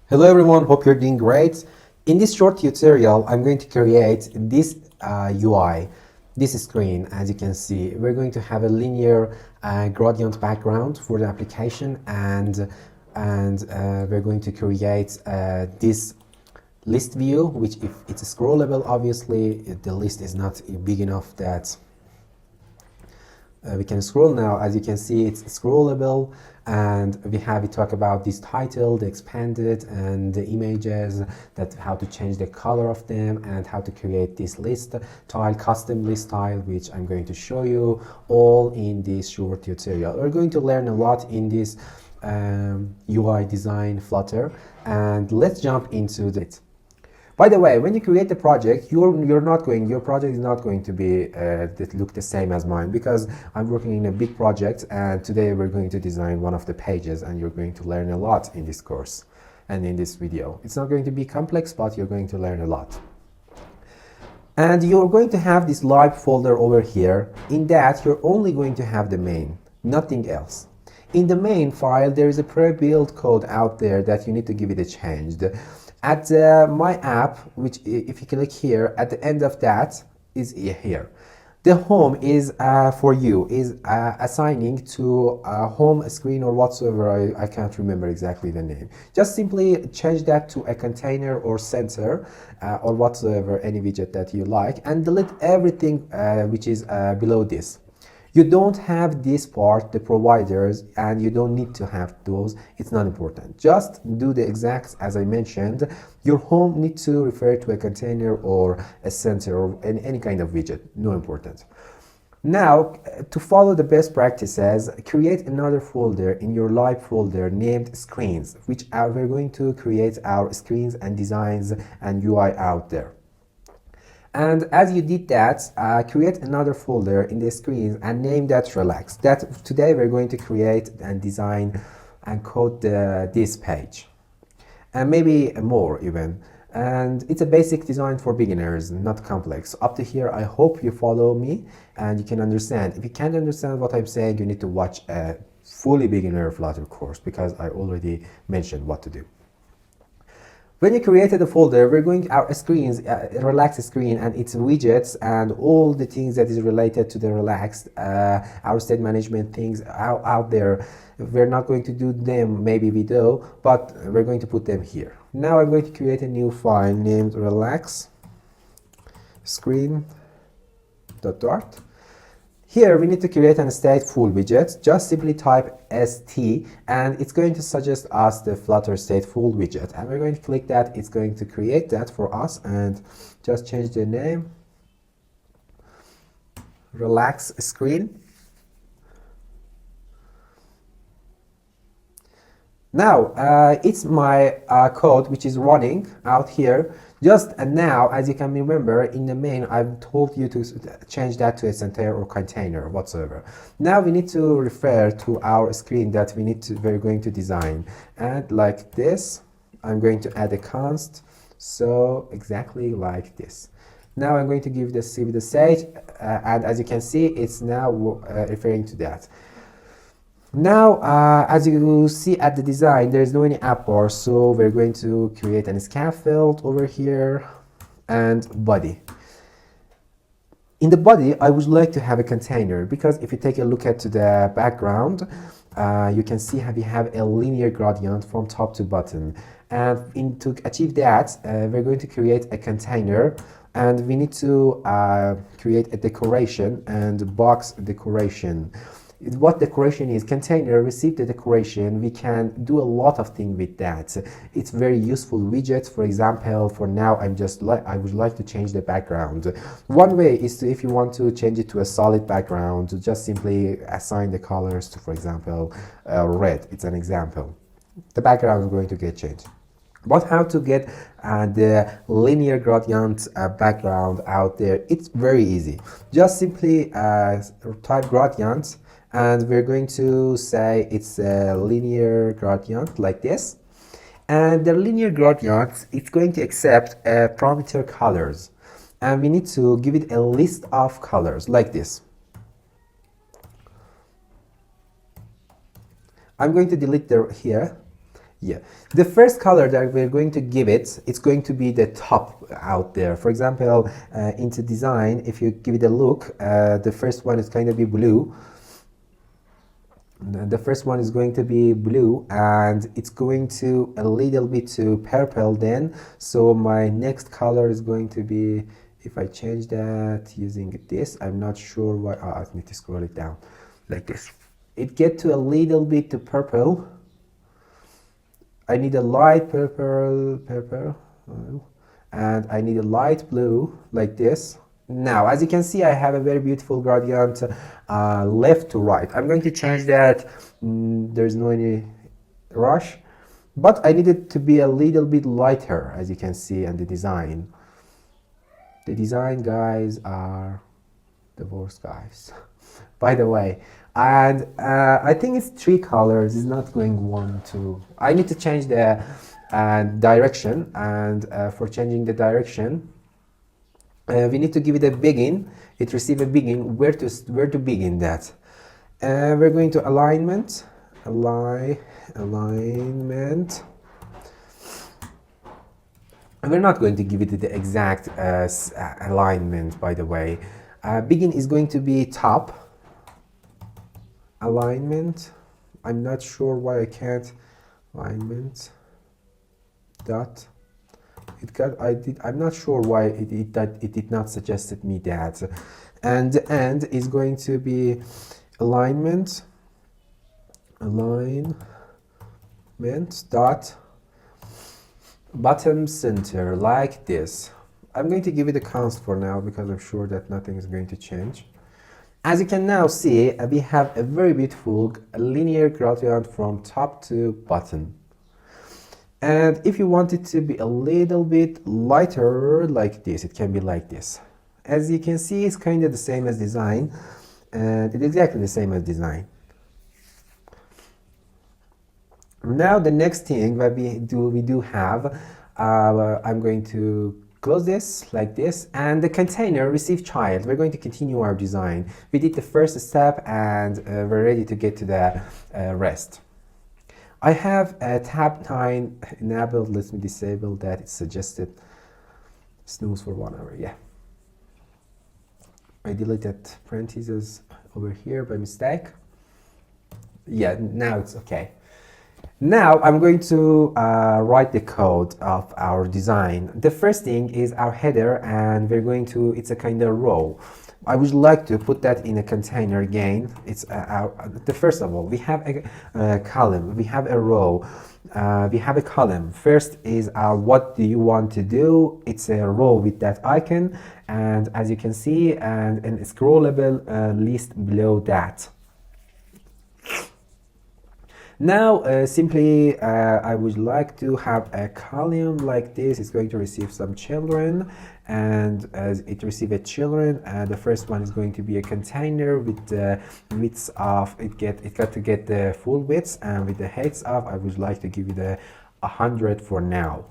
Hello everyone, hope you're doing great. In this short tutorial, I'm going to create this UI, this screen. As you can see, we're going to have a linear gradient background for the application, and we're going to create this list view, which if it's scrollable, obviously the list is not big enough that we can scroll now. As you can see, it's scrollable, and we talk about this title, the expanded, and the images, that how to change the color of them, and how to create this list tile, custom list tile, which I'm going to show you all in this short tutorial. We're going to learn a lot in this UI design Flutter, and let's jump into it. By the way, when you create the project, your project is not going to be look the same as mine, because I'm working in a big project, and today we're going to design one of the pages, and you're going to learn a lot in this course and in this video. It's not going to be complex, but you're going to learn a lot. And you're going to have this live folder over here. In that, you're only going to have the main, nothing else. In the main file, there is a pre-built code out there that you need to give it a change. At my app, which if you click here, at the end of that is here. The home is for you, is assigning to a home screen or whatsoever. I can't remember exactly the name. Just simply change that to a container or center or whatsoever, any widget that you like, and delete everything which is below this. You don't have this part, the providers, and you don't need to have those. It's not important. Just do the exact as I mentioned. Your home needs to refer to a container or a center or any kind of widget. No important. Now, to follow the best practices, create another folder in your live folder named screens, which we're going to create our screens and designs and UI out there. And as you did that, create another folder in the screens and name that relax. That today we're going to create and design and code this page, and maybe more even. And it's a basic design for beginners, not complex. Up to here, I hope you follow me and you can understand. If you can't understand what I'm saying, you need to watch a fully beginner Flutter course, because I already mentioned what to do. When you created a folder, we're going our screens, relax screen, and its widgets and all the things that is related to the relaxed, our state management things out there. We're not going to do them, maybe we do, but we're going to put them here. Now I'm going to create a new file named relax screen.dart. Here we need to create a stateful widget. Just simply type st, and it's going to suggest us the Flutter stateful widget, and we're going to click that. It's going to create that for us, and just change the name, relax screen. Now it's my code which is running out here. Just now, as you can remember, in the main I've told you to change that to a center or container or whatsoever. Now we need to refer to our screen that we're going to design, and like this I'm going to add a const, so exactly like this. Now I'm going to give the CV the stage, and as you can see, it's now referring to that. Now, as you see at the design, there's no any app bar, so we're going to create an scaffold over here and body. In the body, I would like to have a container, because if you take a look at the background, you can see how we have a linear gradient from top to bottom. And to achieve that, we're going to create a container, and we need to create a decoration and box decoration. What decoration is? Container receive the decoration. We can do a lot of things with that. It's very useful widget. For example, for now, I would like to change the background. One way is to, if you want to change it to a solid background, just simply assign the colors to, for example, red. It's an example. The background is going to get changed. But how to get the linear gradient background out there? It's very easy. Just simply type gradient, and we're going to say it's a linear gradient like this. And the linear gradient, it's going to accept parameter colors, and we need to give it a list of colors like this. I'm going to delete here Yeah, the first color that we're going to give it, it's going to be the top out there. For example, into design, if you give it a look, the first one is going to be blue. The first one is going to be blue, and it's going to a little bit to purple then. So my next color is going to be, if I change that using this, I'm not sure why. I need to scroll it down like this. It get to a little bit to purple. I need a light purple, and I need a light blue like this. Now, as you can see, I have a very beautiful gradient left to right. I'm going to change that. There's no any rush, but I need it to be a little bit lighter, as you can see in the design. The design guys are the worst guys, by the way. And I think it's 3 colors. It's not going 1, 2. I need to change the direction, and for changing the direction, we need to give it a begin. It receive a begin. Where to begin that? We're going to alignment. Alignment. We're not going to give it the exact alignment, by the way. Begin is going to be top. Alignment. I'm not sure why I can't. Alignment. Dot. I'm not sure why it did not suggested me that. And the end is going to be alignment dot bottom center, like this. I'm going to give it a const for now because I'm sure that nothing is going to change. As you can now see, we have a very beautiful linear gradient from top to bottom. And if you want it to be a little bit lighter like this, it can be like this. As you can see, it's kind of the same as design, and it's exactly the same as design. Now the next thing that we do have, I'm going to close this like this, and the container receive child. We're going to continue our design. We did the first step, and we're ready to get to the rest. I have a tab 9 enabled. Let me disable that. It's suggested snooze for 1 hour. Yeah. I deleted parentheses over here by mistake. Yeah, now it's okay. Now I'm going to write the code of our design. The first thing is our header, and we're going to, it's a kind of row. I would like to put that in a container again. It's the first of all, we have a column, we have a row, we have a column. First is our what do you want to do. It's a row with that icon, and as you can see, and a scrollable list below that. Now, simply, I would like to have a column like this. It's going to receive some children, and as it receives children, the first one is going to be a container with the width of it got to get the full width, and with the heights of, I would like to give it 100 for now.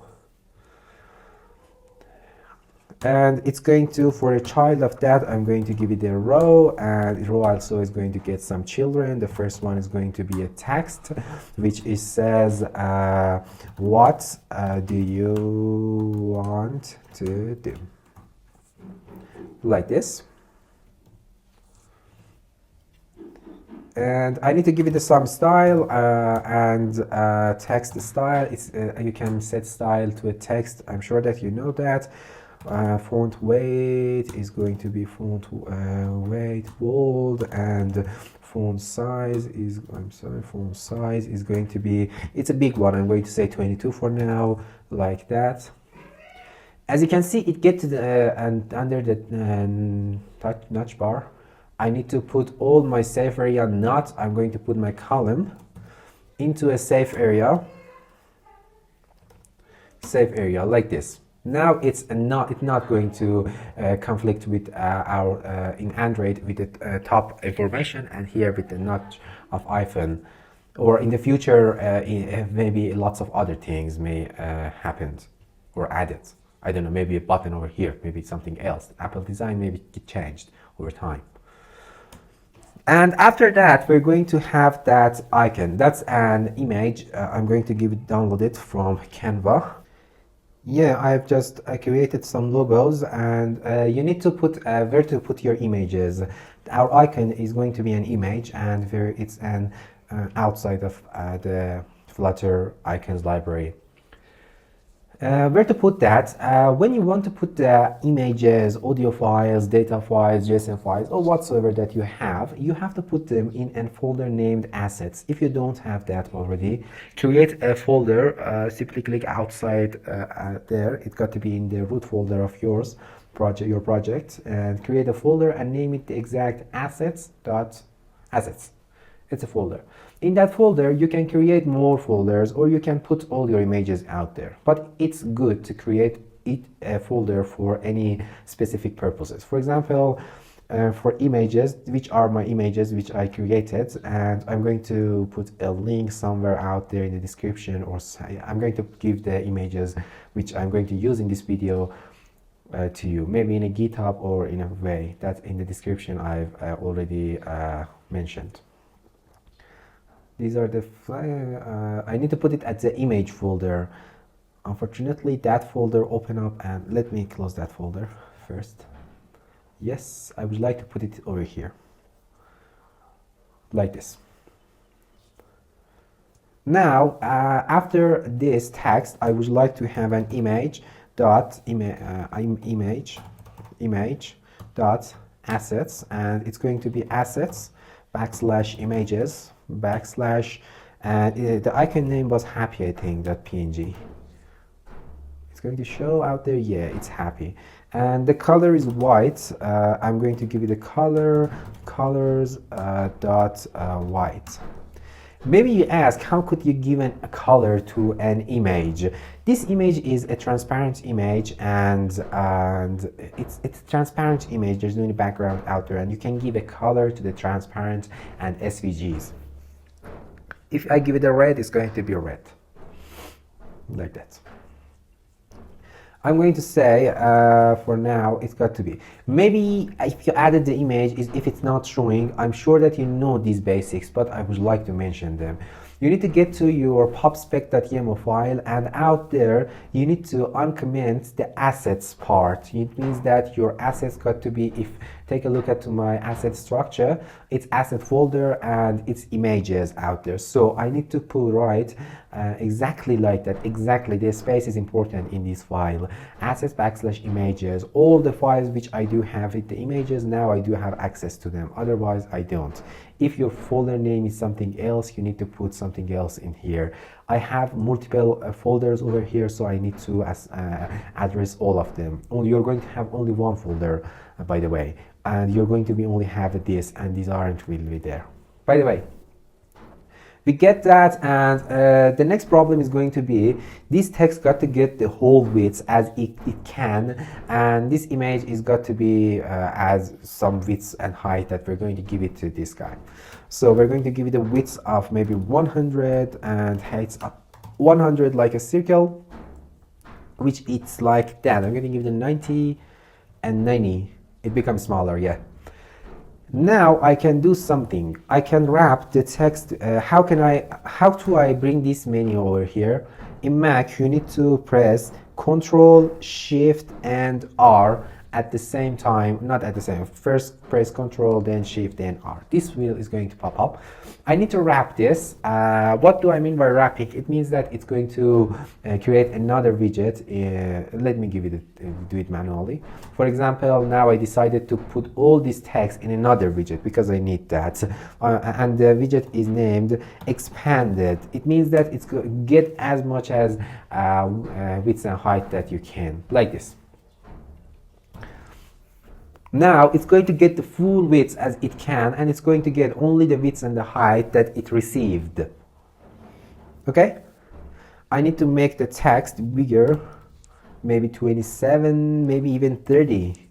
And it's going to, for a child of that, I'm going to give it a row, and row also is going to get some children. The first one is going to be a text, which is says, what do you want to do? Like this. And I need to give it some style, and text style. It's you can set style to a text. I'm sure that you know that. Font weight is going to be font weight bold, and font size is, font size is going to be, it's a big one. I'm going to say 22 for now, like that. As you can see, it gets to the and under the notch bar. I need to put all my safe area. Not, I'm going to put my column into a safe area. Safe area like this. Now it's not going to conflict with our in Android with the top information, and here with the notch of iPhone, or in the future maybe lots of other things may happen or added. I don't know, maybe a button over here, maybe something else. Apple design maybe get changed over time. And after that, we're going to have that icon. That's an image. I'm going to download it from Canva. Yeah, I've just created some logos, and you need to put where to put your images. Our icon is going to be an image, and where it's an outside of the Flutter icons library. Where to put that? When you want to put the images, audio files, data files, JSON files, or whatsoever that you have to put them in a folder named assets. If you don't have that already, create a folder, simply click outside there. It's got to be in the root folder of your project, and create a folder and name it the exact assets. It's a folder. In that folder, you can create more folders, or you can put all your images out there. But it's good to create a folder for any specific purposes. For example, for images, which are my images which I created, and I'm going to put a link somewhere out there in the description, or I'm going to give the images which I'm going to use in this video to you, maybe in a GitHub or in a way that in the description I've already mentioned. These are the I need to put it at the image folder. Unfortunately, that folder open up, and let me close that folder first. Yes, I would like to put it over here, like this. Now, after this text, I would like to have an image dot image dot assets, and it's going to be assets / images / and the icon name was happy, I think, .png. It's going to show out there. Yeah, it's happy, and the color is white. I'm going to give you the colors dot white. Maybe you ask, how could you give a color to an image? This image is a transparent image, and it's a transparent image. There's no background out there, and you can give a color to the transparent and SVGs. If I give it a red, it's going to be red, like that. I'm going to say, for now, it's got to be. Maybe if you added the image, if it's not showing, I'm sure that you know these basics, but I would like to mention them. You need to get to your pubspec.yaml file, and out there, you need to uncomment the assets part. It means that your assets got to be, take a look at my asset structure, it's asset folder and it's images out there. So I need to pull right exactly like that. Exactly, the space is important in this file. Assets / images. All the files which I do have with the images, now I do have access to them. Otherwise, I don't. If your folder name is something else, you need to put something else in here. I have multiple folders over here, so I need to address all of them. You're going to have only one folder, by the way, and you're going to be only have this, and these aren't really there. By the way, we get that, and the next problem is going to be this text got to get the whole width as it can, and this image is got to be as some width and height that we're going to give it to this guy. So we're going to give it a width of maybe 100 and height up 100 like a circle, which it's like that. I'm going to give it a 90 and 90. It becomes smaller, yeah. Now I can do something. I can wrap the text. How do I bring this menu over here? In Mac, you need to press Control, Shift, and R at the same time. Not at the same. First press Control, then Shift, then R. This wheel is going to pop up. I need to wrap this. What do I mean by wrapping? It means that it's going to create another widget. Let me give it do it manually. For example, now I decided to put all this text in another widget because I need that. And the widget is named Expanded. It means that it's going to get as much as width and height that you can, like this. Now it's going to get the full width as it can, and it's going to get only the width and the height that it received. Okay? I need to make the text bigger, maybe 27, maybe even 30.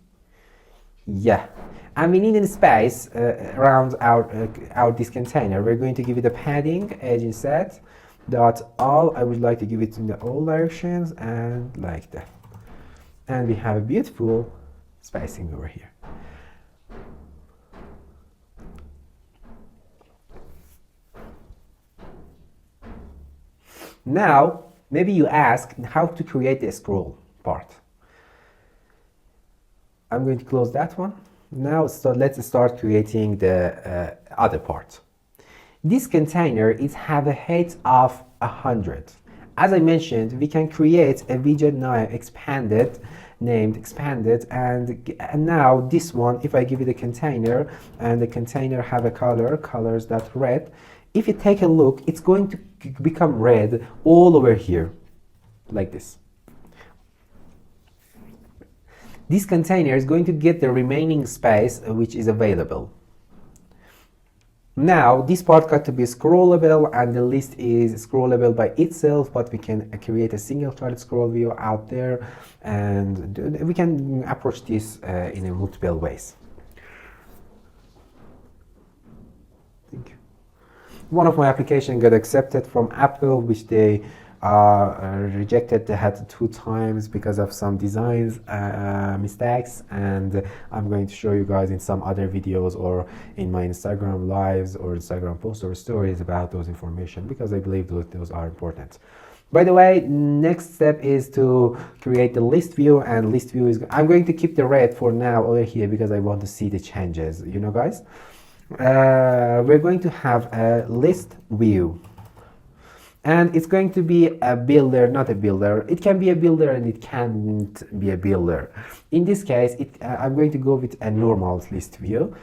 Yeah. And we need a space around this container. We're going to give it a padding, edge inset, all. I would like to give it in the all directions, and like that. And we have a beautiful spacing over here. Now, maybe you ask how to create the scroll part. I'm going to close that one. Now, so let's start creating the other part. This container is have a height of 100. As I mentioned, we can create a widget now named expanded, and now this one, if I give it a container and the container have a colors that red, if you take a look, it's going to become red all over here, like this. This container is going to get the remaining space which is available. Now, this part got to be scrollable, and the list is scrollable by itself, but we can create a single threaded scroll view out there, and we can approach this in a multiple ways. Thank you. One of my applications got accepted from Apple, which they rejected. They had 2 times because of some designs mistakes, and I'm going to show you guys in some other videos or in my Instagram lives or Instagram posts or stories about those information, because I believe those are important. By the way, next step is to create the list view, and list view is, I'm going to keep the red for now over here because I want to see the changes, you know, guys. We're going to have a list view, and it's going to be a builder, not a builder. It can be a builder and it can't be a builder. In this case, I'm going to go with a normal list view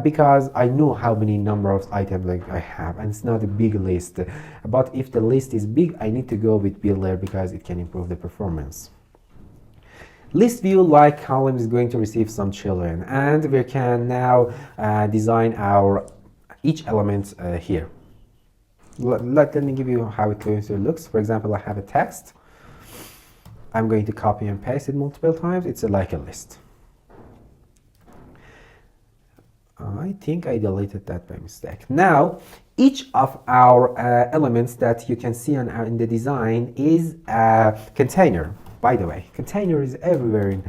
because I know how many number of items like I have, and it's not a big list. But if the list is big, I need to go with builder because it can improve the performance. List view like column is going to receive some children, and we can now design our each element here. Let me give you how it looks. For example, I have a text. I'm going to copy and paste it multiple times. It's like a list. I think I deleted that by mistake. Now, each of our elements that you can see in the design is a container. By the way, container is everywhere in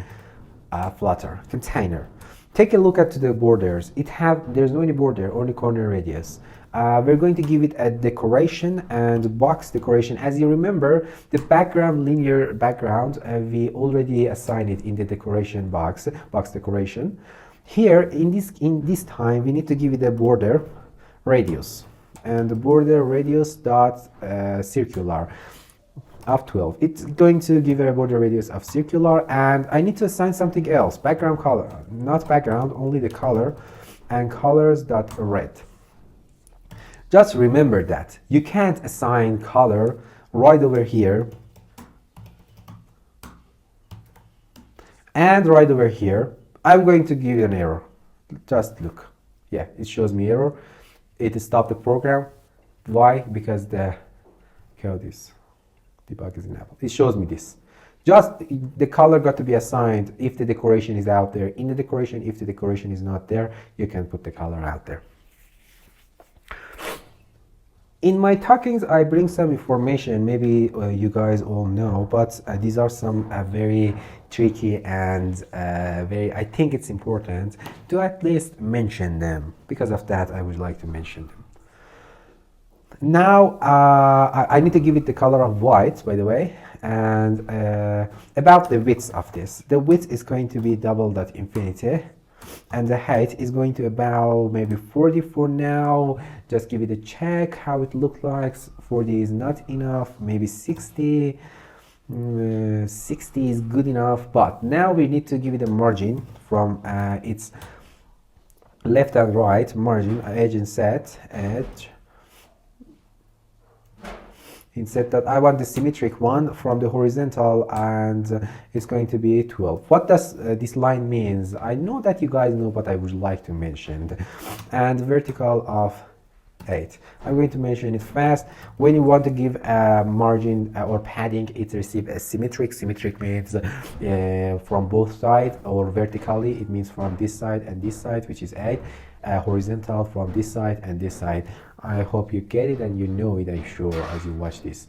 Flutter. Container. Take a look at the borders. There's no any border, only corner radius. We're going to give it a decoration and box decoration. As you remember, the background, linear background, we already assigned it in the decoration box decoration. Here, in this time, we need to give it a border radius, and the border radius dot circular of 12. It's going to give a border radius of circular, and I need to assign something else. Background color, not background, only the color, and colors dot red. Just remember that you can't assign color right over here and right over here. I'm going to give you an error. Just look. Yeah, it shows me error. It stopped the program. Why? Because the code is debug is enabled. It shows me this. Just the color got to be assigned if the decoration is out there in the decoration. If the decoration is not there, you can put the color out there. In my talkings, I bring some information, maybe you guys all know, but these are some very tricky and I think it's important to at least mention them. Because of that, I would like to mention them. Now, I need to give it the color of white, by the way, and about the width of this. The width is going to be double.infinity. And the height is going to about maybe 40 for now. Just give it a check how it looks like. 40 is not enough, maybe 60. 60 is good enough, but now we need to give it a margin from its left and right margin, edge and set, edge. Instead that I want the symmetric one from the horizontal, and it's going to be 12. What does this line means? I know that you guys know, but I would like to mention. And vertical of 8. I'm going to mention it fast. When you want to give a margin or padding, it receives a symmetric. Symmetric means from both sides, or vertically it means from this side and this side, which is 8. Horizontal from this side and this side. I hope you get it and you know it, I'm sure, as you watch this.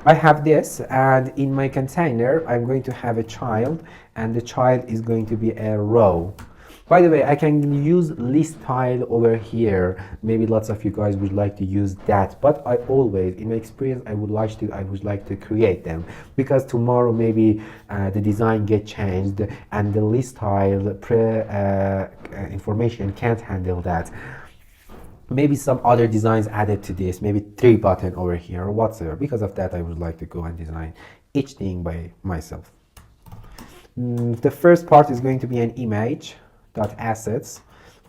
I have this, and in my container I'm going to have a child, and the child is going to be a row. By the way, I can use list tile over here. Maybe lots of you guys would like to use that, but I always, in my experience, I would like to create them, because tomorrow maybe the design get changed and the list tile information can't handle that. Maybe some other designs added to this, maybe 3 button over here or whatsoever. Because of that, I would like to go and design each thing by myself. The first part is going to be an image dot assets.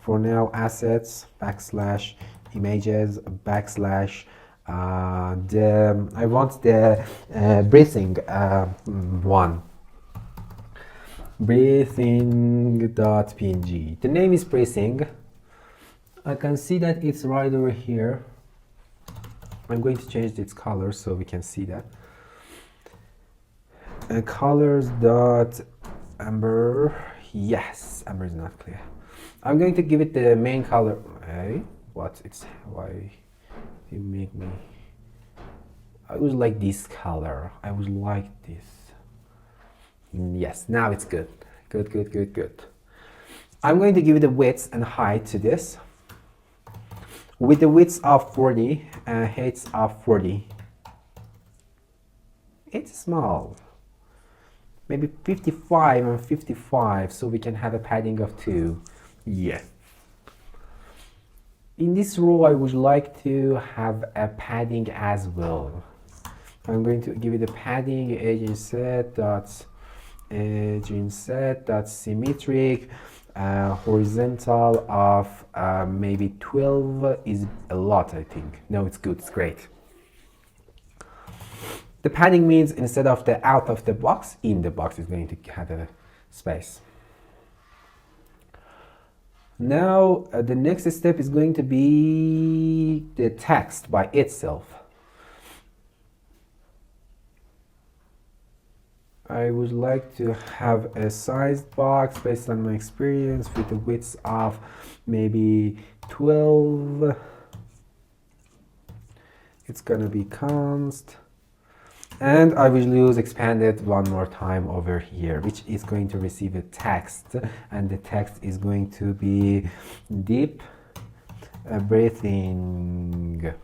For now, assets backslash images backslash I want the breathing one. Breathing.png. The name is breathing. I can see that it's right over here. I'm going to change its color so we can see that. Colors dot amber. Yes, amber is not clear. I'm going to give it the main color. Hey, what? It's why you make me. I would like this color. I would like this. Yes, now it's good. Good. I'm going to give it a width and height to this. With the width of 40 and height of 40. It's small. Maybe 55 and 55, so we can have a padding of 2. Yeah. In this row, I would like to have a padding as well. I'm going to give it a padding symmetric. Horizontal of maybe 12 is a lot, I think. No, it's good, it's great. The padding means instead of the out of the box, in the box is going to have a space. Now, the next step is going to be the text by itself. I would like to have a sized box based on my experience with the width of maybe 12. It's gonna be const. And I will use expanded one more time over here, which is going to receive a text. And the text is going to be deep breathing.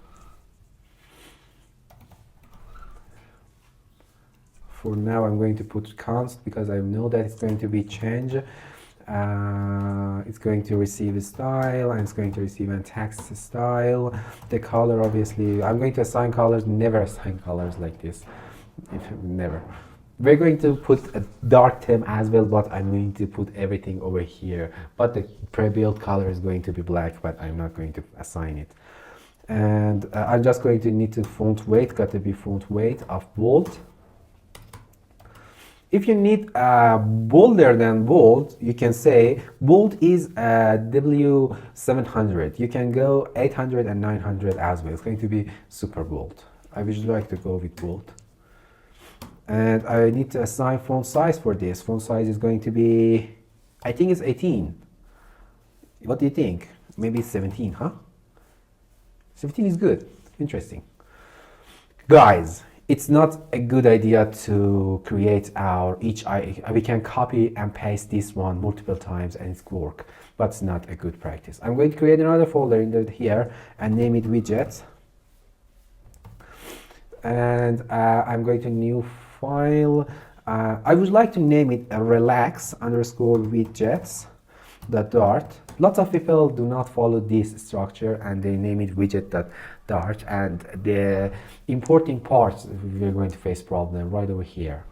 For now, I'm going to put const because I know that it's going to be changed. It's going to receive a style and it's going to receive a text style. The color, obviously, I'm going to assign colors. Never assign colors like this. Never. We're going to put a dark theme as well, but I'm going to put everything over here. But the pre-built color is going to be black, but I'm not going to assign it. And I'm just going to need to font weight. Got to be font weight of bold. If you need bolder than bold, you can say bold is W700. You can go 800 and 900 as well. It's going to be super bold. I would like to go with bold. And I need to assign font size for this. Font size is going to be, I think it's 18. What do you think? Maybe it's 17, huh? 17 is good. Interesting. Guys, it's not a good idea to create our we can copy and paste this one multiple times and it's work, but it's not a good practice. I'm going to create another folder in here and name it widget. And I'm going to new file. I would like to name it relax underscore widgets .dart. Lots of people do not follow this structure and they name it widget.dart, and the importing parts we're going to face problem right over here.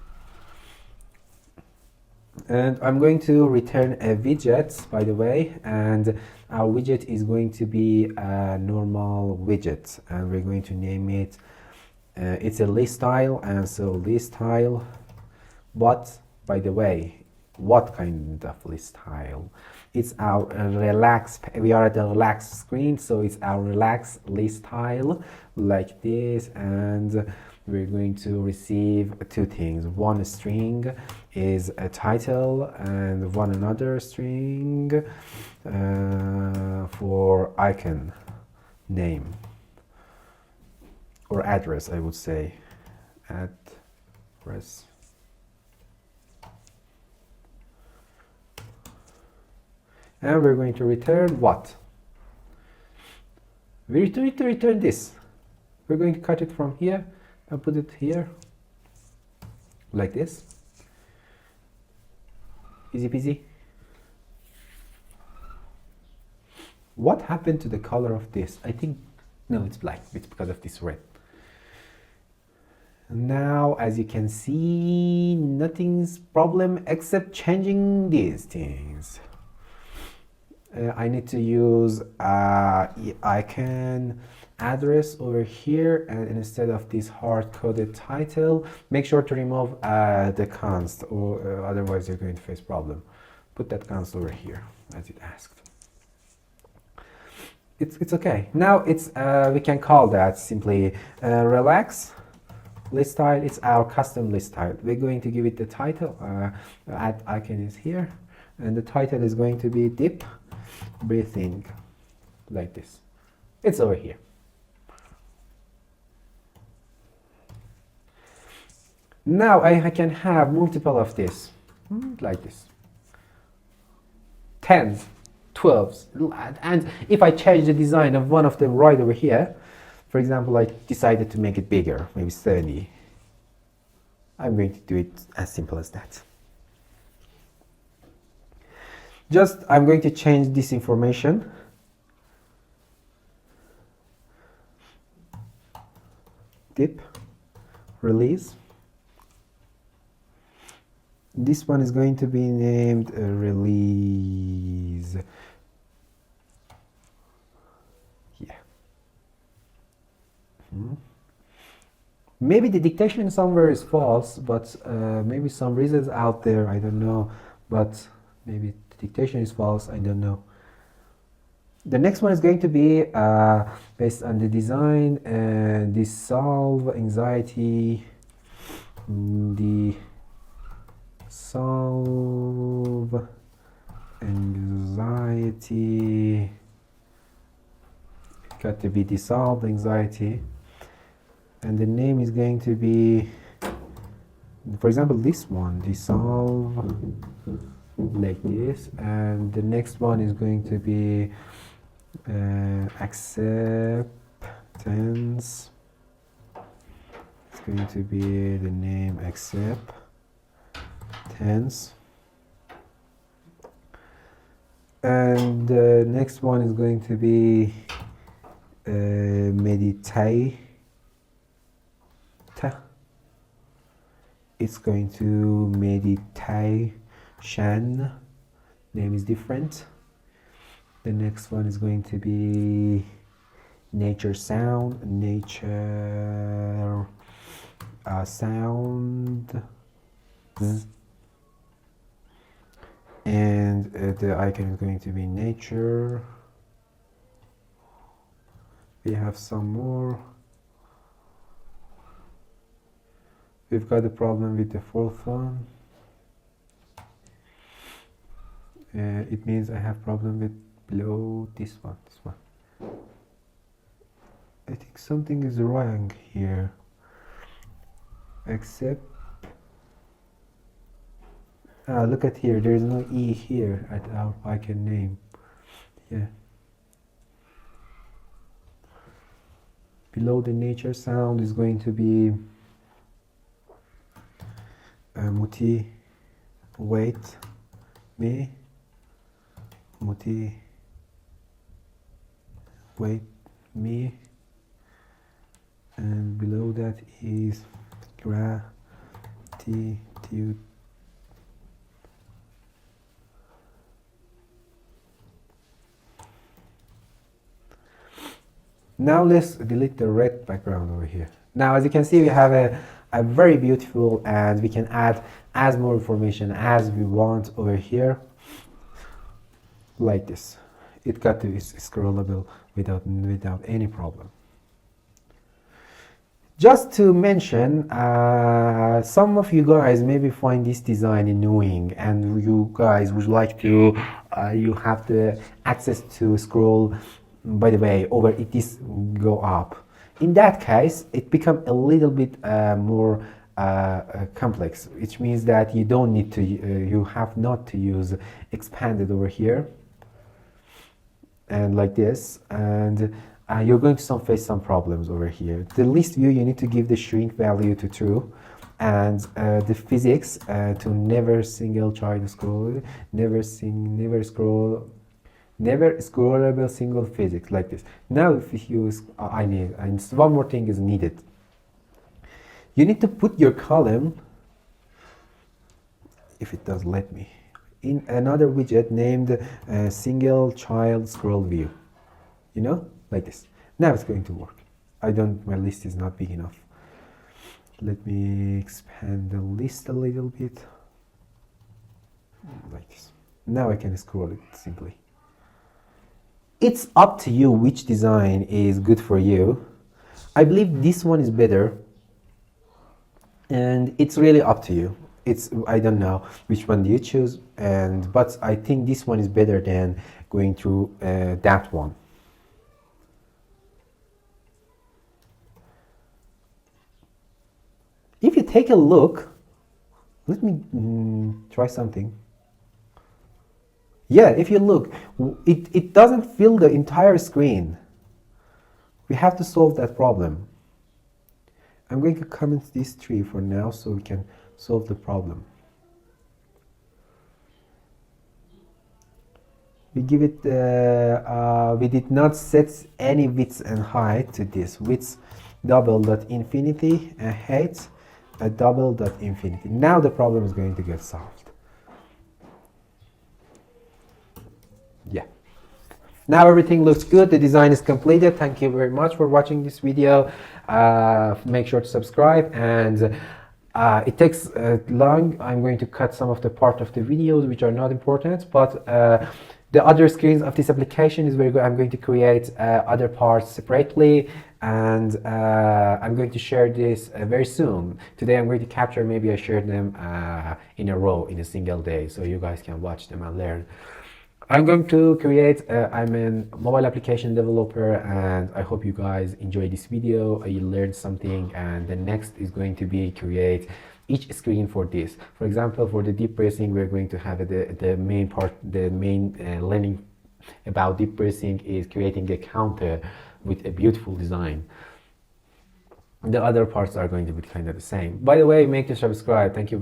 And I'm going to return a widget, by the way, and our widget is going to be a normal widget, and we're going to name it it's a list style, and so list style. But by the way, what kind of list style? It's our relax. We are at the relax screen, so it's our relax list style like this, and we're going to receive 2 things. One string is a title, and one another string for icon name or address, I would say. Address. and we're going to return what? We need to return this. We're going to cut it from here and put it here like this. Easy peasy. What happened to the color of this? I think, no, it's black. It's because of this red. Now, as you can see, nothing's problem except changing these things. I need to use icon address over here, and instead of this hard-coded title, make sure to remove the const, or otherwise you're going to face problem. Put that const over here as it asked. It's okay. Now it's we can call that simply relax list style. It's our custom list style. We're going to give it the title. Add icon is here, and the title is going to be deep breathing, like this. It's over here. Now I can have multiple of this, like this. 10s, 12s, and if I change the design of one of them right over here, for example, I decided to make it bigger, maybe 30. I'm going to do it as simple as that. Just, I'm going to change this information. Dip, release. This one is going to be named release. Yeah. Maybe the dictation somewhere is false, but maybe some reasons out there, I don't know, but maybe the dictation is false, I don't know. The next one is going to be based on the design and dissolve anxiety. The solve anxiety, got to be dissolved anxiety, and the name is going to be, for example, this one, dissolve, like this, and the next one is going to be acceptance. It's going to be the name acceptance. And the next one is going to be meditate. It's going to meditation. Name is different. The next one is going to be nature sound. Nature sound. And the icon is going to be nature. We have some more. We've got a problem with the fourth one. It means I have problem with below this one. I think something is wrong here. Except, look at here, there is no E here at our icon name. Yeah. Below the nature sound is going to be motivate me. Motivate me. And below that is gratitude. Now let's delete the red background over here. Now, as you can see, we have a very beautiful, and we can add as more information as we want over here, like this. It got to be scrollable without any problem. Just to mention, some of you guys maybe find this design annoying, and you guys would like to, you have the access to scroll, by the way, over it is go up. In that case, it becomes a little bit more complex, which means that you don't need to, you have not to use expanded over here. and like this, and you're going to face some problems over here. The list view, you need to give the shrink value to true, and the physics to never single child scroll, never scrollable single physics, like this. Now if you use and one more thing is needed. You need to put your column, if it does let me, in another widget named single child scroll view, you know, like this. Now it's going to work. My list is not big enough. Let me expand the list a little bit, like this. Now I can scroll it simply. It's up to you which design is good for you. I believe this one is better, and it's really up to you. I don't know which one do you choose, but I think this one is better than going through that one. If you take a look, let me try something. Yeah, if you look, it doesn't fill the entire screen. We have to solve that problem. I'm going to comment these three for now so we can solve the problem. We give it, we did not set any width and height to this. Width double.infinity and height double.infinity. Now the problem is going to get solved. Yeah. Now everything looks good. The design is completed. Thank you very much for watching this video. Make sure to subscribe, and it takes long. I'm going to cut some of the part of the videos which are not important, but the other screens of this application is very good. I'm going to create other parts separately, and I'm going to share this very soon. Today I'm going to capture, maybe I share them in a row in a single day, so you guys can watch them and learn. I'm going to create, I'm a mobile application developer, and I hope you guys enjoy this video, you learned something, and the next is going to be create each screen for this. For example, for the deep pressing, we're going to have the main part, the main learning about deep pressing is creating a counter with a beautiful design. The other parts are going to be kind of the same. By the way, make sure to subscribe. Thank you very much.